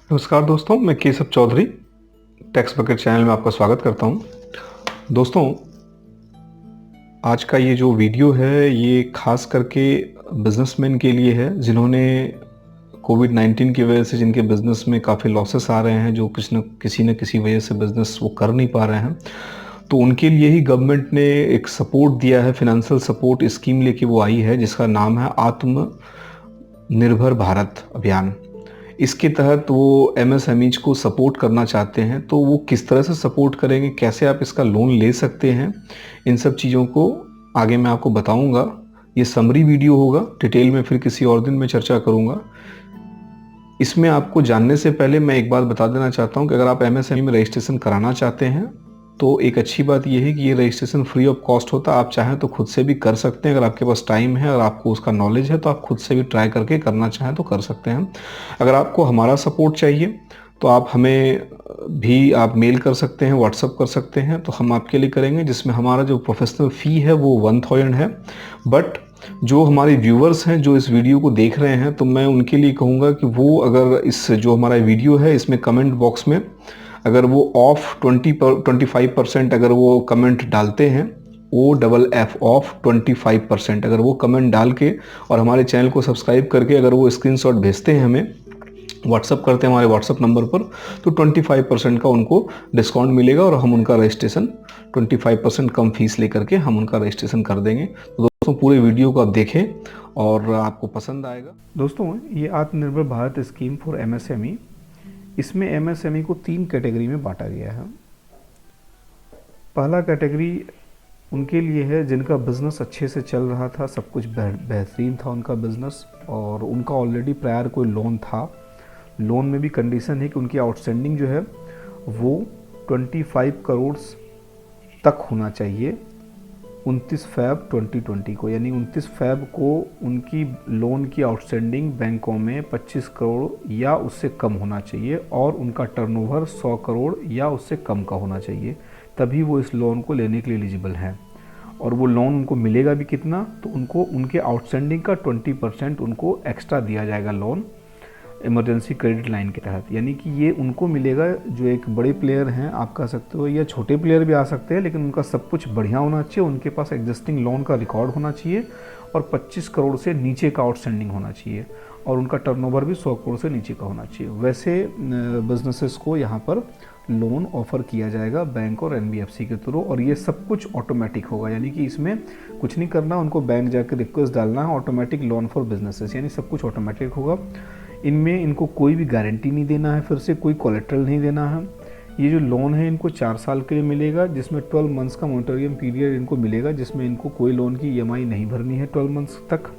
नमस्कार दोस्तों, मैं Keshav Chaudhary tax bucket channel में आपका स्वागत करता हूं। दोस्तों, आज का ये जो वीडियो है ये खास करके बिजनेसमैन के लिए है जिन्होंने कोविड-19 की वजह से जिनके बिजनेस में काफ़ी लॉसेस आ रहे हैं, जो किसी न किसी वजह से बिजनेस वो कर नहीं पा रहे हैं। तो उनके लिए ही गवर्नमेंट ने एक सपोर्ट दिया है, फाइनेंशियल सपोर्ट स्कीम लेके वो आई है जिसका नाम है आत्मनिर्भर भारत अभियान। इसके तहत वो एमएसएमईज को सपोर्ट करना चाहते हैं, तो वो किस तरह से सपोर्ट करेंगे, कैसे आप इसका लोन ले सकते हैं, इन सब चीज़ों को आगे मैं आपको बताऊंगा। ये समरी वीडियो होगा, डिटेल में फिर किसी और दिन में चर्चा करूंगा। इसमें आपको जानने से पहले मैं एक बात बता देना चाहता हूं कि अगर आप एमएसएमई में रजिस्ट्रेशन कराना चाहते हैं तो एक अच्छी बात यह है कि ये रजिस्ट्रेशन फ्री ऑफ कॉस्ट होता है। आप चाहें तो खुद से भी कर सकते हैं, अगर आपके पास टाइम है और आपको उसका नॉलेज है तो आप खुद से भी ट्राई करके करना चाहें तो कर सकते हैं। अगर आपको हमारा सपोर्ट चाहिए तो आप हमें भी आप मेल कर सकते हैं, व्हाट्सअप कर सकते हैं, तो हम आपके लिए करेंगे, जिसमें हमारा जो प्रोफेशनल फ़ी है वो 1000 है। बट जो हमारे व्यूवर्स हैं जो इस वीडियो को देख रहे हैं, तो मैं उनके लिए कहूँगा कि वो अगर इस जो हमारा वीडियो है इसमें कमेंट बॉक्स में अगर वो ऑफ 25% अगर वो कमेंट डालते हैं, OFF ऑफ 25%, अगर वो कमेंट डाल के और हमारे चैनल को सब्सक्राइब करके अगर वो स्क्रीनशॉट भेजते हैं हमें, व्हाट्सअप करते हैं हमारे व्हाट्सअप नंबर पर, तो 25% का उनको डिस्काउंट मिलेगा और हम उनका रजिस्ट्रेशन 25% कम फीस लेकर के हम उनका रजिस्ट्रेशन कर देंगे। तो दोस्तों, पूरे वीडियो को आप देखें और आपको पसंद आएगा। दोस्तों, ये आत्मनिर्भर भारत स्कीम फॉर एमएसएमई, इसमें एमएसएमई को 3 कैटेगरी में बांटा गया है। पहला कैटेगरी उनके लिए है जिनका बिज़नेस अच्छे से चल रहा था, सब कुछ बेहतरीन था उनका बिज़नेस, और उनका ऑलरेडी प्रायर कोई लोन था। लोन में भी कंडीशन है कि उनकी आउटस्टैंडिंग जो है वो 25 करोड़ तक होना चाहिए 29 फ़रवरी 2020 को, यानी 29 फ़रवरी को उनकी लोन की आउटस्टैंडिंग बैंकों में 25 करोड़ या उससे कम होना चाहिए और उनका टर्नओवर 100 करोड़ या उससे कम का होना चाहिए, तभी वो इस लोन को लेने के लिए एलिजिबल हैं। और वो लोन उनको मिलेगा भी कितना, तो उनको उनके आउटस्टैंडिंग का 20% उनको एक्स्ट्रा दिया जाएगा लोन इमरजेंसी क्रेडिट लाइन के तहत। यानी कि ये उनको मिलेगा जो एक बड़े प्लेयर हैं, आप कह सकते हो, या छोटे प्लेयर भी आ सकते हैं, लेकिन उनका सब कुछ बढ़िया होना चाहिए, उनके पास एग्जिस्टिंग लोन का रिकॉर्ड होना चाहिए और 25 करोड़ से नीचे का आउटस्टैंडिंग होना चाहिए और उनका टर्नओवर भी 100 करोड़ से नीचे का होना चाहिए। वैसे बिजनेसेस को यहाँ पर लोन ऑफर किया जाएगा बैंक और एनबीएफसी के थ्रू, और ये सब कुछ ऑटोमेटिक होगा, यानी कि इसमें कुछ नहीं करना, उनको बैंक जाकर रिक्वेस्ट डालना है, ऑटोमेटिक लोन फॉर बिजनेसेस, यानी सब कुछ ऑटोमेटिक होगा। इनमें इनको कोई भी गारंटी नहीं देना है, फिर से कोई कोलेट्रल नहीं देना है। ये जो लोन है इनको 4 साल के लिए मिलेगा, जिसमें 12 मंथ्स का मॉनिटोरियम पीरियड इनको मिलेगा, जिसमें इनको कोई लोन की ईएमआई नहीं भरनी है 12 मंथ्स तक,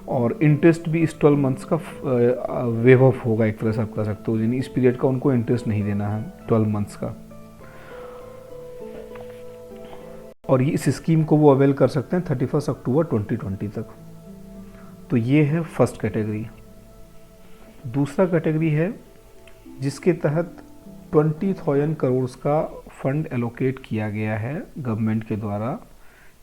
और इंटरेस्ट भी इस 12 मंथ्स का वेव ऑफ होगा, एक तरह से आप कह सकते हो, यानी इस पीरियड का उनको इंटरेस्ट नहीं देना है 12 मंथ्स का। और ये इस स्कीम को वो अवेल कर सकते हैं 31 अक्टूबर 2020 तक। तो ये है फर्स्ट कैटेगरी। दूसरा कैटेगरी है जिसके तहत 20,000 करोड़ का फंड एलोकेट किया गया है गवर्नमेंट के द्वारा,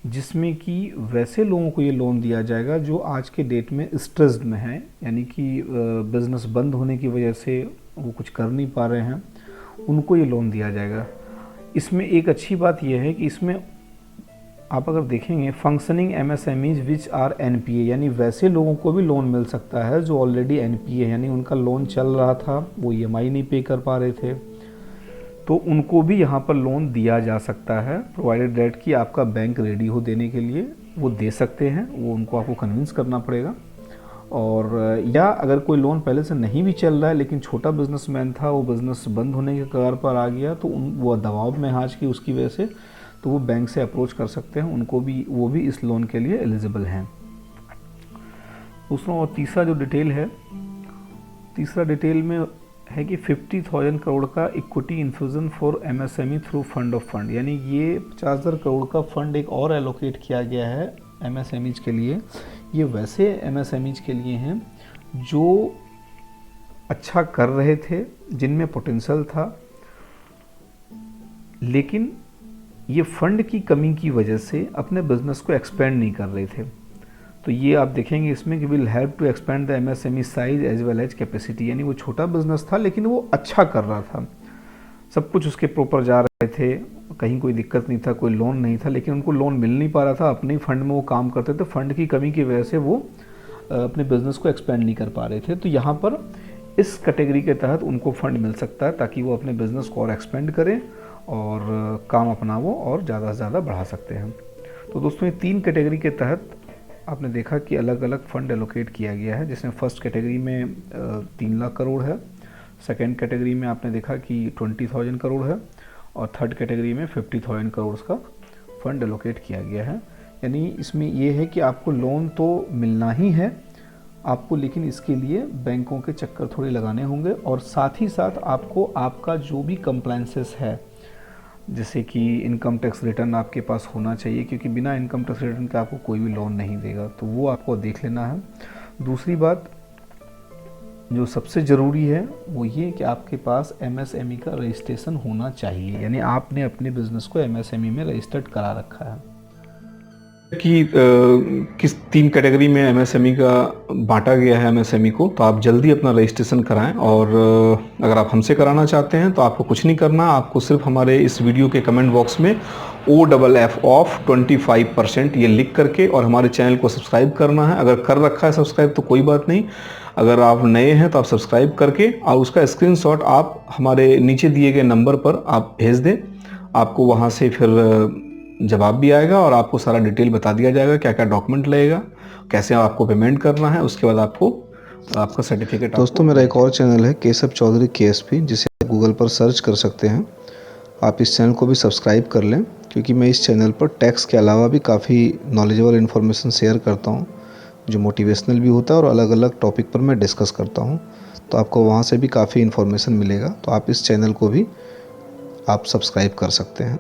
जिसमें कि वैसे लोगों को ये लोन दिया जाएगा जो आज के डेट में स्ट्रेस्ड में हैं, यानी कि बिज़नेस बंद होने की वजह से वो कुछ कर नहीं पा रहे हैं, उनको ये लोन दिया जाएगा। इसमें एक अच्छी बात यह है कि इसमें आप अगर देखेंगे functioning MSMEs which are NPA, यानी वैसे लोगों को भी लोन मिल सकता है जो ऑलरेडी एनपीए, यानी उनका लोन चल रहा था, वो ईएमआई नहीं पे कर पा रहे थे, तो उनको भी यहाँ पर लोन दिया जा सकता है, प्रोवाइडेड दैट कि आपका बैंक रेडी हो देने के लिए, वो दे सकते हैं, वो उनको आपको कन्विंस करना पड़ेगा। और या अगर कोई लोन पहले से नहीं भी चल रहा है लेकिन छोटा बिजनेसमैन था, वो बिज़नेस बंद होने के कगार पर आ गया, तो वो दबाव में आज की उसकी वजह से, तो वो बैंक से अप्रोच कर सकते हैं, उनको भी, वो भी इस लोन के लिए एलिजिबल हैं। दूसरा और तीसरा जो डिटेल है, तीसरा डिटेल में है कि 50,000 करोड़ का equity infusion for MSME through fund of fund, यानी ये 50,000 करोड़ का फंड एक और एलोकेट किया गया है एमएसएमईज के लिए। ये वैसे एमएसएमईज के लिए हैं जो अच्छा कर रहे थे, जिनमें पोटेंशियल था, लेकिन ये फंड की कमी की वजह से अपने बिजनेस को एक्सपेंड नहीं कर रहे थे। तो ये आप देखेंगे इसमें कि will help to expand the MSME size as well as capacity, यानी वो छोटा बिजनेस था लेकिन वो अच्छा कर रहा था, सब कुछ उसके प्रॉपर जा रहे थे, कहीं कोई दिक्कत नहीं था, कोई लोन नहीं था, लेकिन उनको लोन मिल नहीं पा रहा था, अपने ही फंड में वो काम करते थे, फंड की कमी की वजह से वो अपने बिजनेस को एक्सपेंड नहीं कर पा रहे थे। तो यहाँ पर इस कैटेगरी के तहत उनको फंड मिल सकता है ताकि वो अपने बिजनेस को और एक्सपेंड करें और काम अपना वो और ज़्यादा से ज़्यादा बढ़ा सकते हैं। तो दोस्तों ये 3 कैटेगरी के तहत आपने देखा कि अलग अलग फंड एलोकेट किया गया है, जिसमें फर्स्ट कैटेगरी में 3 लाख करोड़ है, सेकेंड कैटेगरी में आपने देखा कि 20,000 करोड़ है और थर्ड कैटेगरी में 50,000 करोड़ का फंड एलोकेट किया गया है। यानी इसमें ये है कि आपको लोन तो मिलना ही है आपको, लेकिन इसके लिए बैंकों के चक्कर थोड़े लगाने होंगे और साथ ही साथ आपको आपका जो भी कंप्लायंसेस है, जैसे कि इनकम टैक्स रिटर्न आपके पास होना चाहिए, क्योंकि बिना इनकम टैक्स रिटर्न के आपको कोई भी लोन नहीं देगा, तो वो आपको देख लेना है। दूसरी बात जो सबसे ज़रूरी है वो ये कि आपके पास एमएसएमई का रजिस्ट्रेशन होना चाहिए, यानी आपने अपने बिजनेस को एमएसएमई में रजिस्टर्ड करा रखा है। कि किस 3 कैटेगरी में एमएसएमई का बांटा गया है एमएसएमई को, तो आप जल्दी अपना रजिस्ट्रेशन कराएं। और अगर आप हमसे कराना चाहते हैं तो आपको कुछ नहीं करना, आपको सिर्फ हमारे इस वीडियो के कमेंट बॉक्स में OFF ऑफ 25% ये लिख करके और हमारे चैनल को सब्सक्राइब करना है। अगर कर रखा है सब्सक्राइब तो कोई बात नहीं, अगर आप नए हैं तो आप सब्सक्राइब करके और उसका स्क्रीनशॉट आप हमारे नीचे दिए गए नंबर पर आप भेज दें। आपको वहाँ से फिर जवाब भी आएगा और आपको सारा डिटेल बता दिया जाएगा क्या क्या डॉक्यूमेंट लगेगा, कैसे आपको पेमेंट करना है, उसके बाद आपको आपका सर्टिफिकेट। दोस्तों मेरा एक और चैनल है केशव चौधरी KSP, जिसे आप गूगल पर सर्च कर सकते हैं। आप इस चैनल को भी सब्सक्राइब कर लें, क्योंकि मैं इस चैनल पर टैक्स के अलावा भी काफ़ी नॉलेजेबल इन्फॉर्मेशन शेयर करता हूं, जो मोटिवेशनल भी होता है और अलग अलग टॉपिक पर मैं डिस्कस करता हूं। तो आपको वहां से भी काफ़ी इन्फॉर्मेशन मिलेगा, तो आप इस चैनल को भी आप सब्सक्राइब कर सकते हैं।